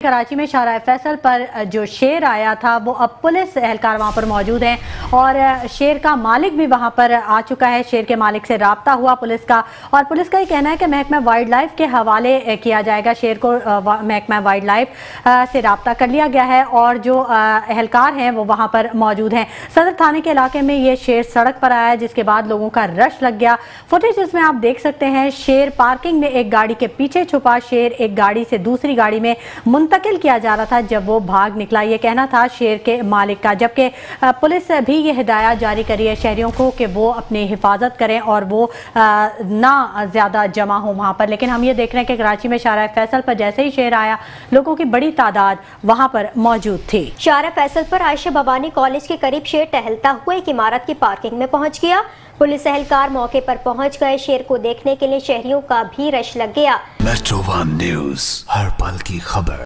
कराची में शाहराह फैसल पर जो शेर आया था वो अब पुलिस एहलकार वहाँ पर मौजूद हैं और शेर का मालिक भी वहाँ पर आ चुका है। शेर के मालिक से राब्ता हुआ पुलिस का और पुलिस का ये कहना है कि महकमा वाइल्ड लाइफ के हवाले किया जाएगा। शेर को महकमा वाइल्ड लाइफ से राब्ता कर लिया गया है और जो एहलकार हैं वो वहाँ पर मौजूद हैं। सदर थाने के इलाके में ये शेर सड़क पर आया जिसके बाद लोगों का रश लग गया। फुटेज इसमें आप देख सकते हैं। शेर पार्किंग में एक गाड़ी के पीछे छुपा, शेर एक गाड़ी से दूसरी गाड़ी में मुंतकिल किया जा रहा था जब वो भाग निकला। ये कहना था शेर के मालिक का, जबकि पुलिस भी ये हिदायत जारी करी है शहरियों को कि वो अपनी हिफाजत करें और वो ना ज़्यादा जमा हो वहाँ पर। लेकिन हम ये देख रहे हैं कि कराची में शाहराह फैसल पर जैसे ही शेर आया लोगों की बड़ी तादाद वहाँ पर मौजूद थी। शाहराह फैसल पर आयशा भवानी कॉलेज के करीब शेर टहलता हुआ एक इमारत की पार्किंग में पहुँच गया। पुलिस एहलकार मौके पर पहुंच गए। शेर को देखने के लिए शहरियों का भी रश लग गया। मेट्रो वन न्यूज़, हर पल की खबर।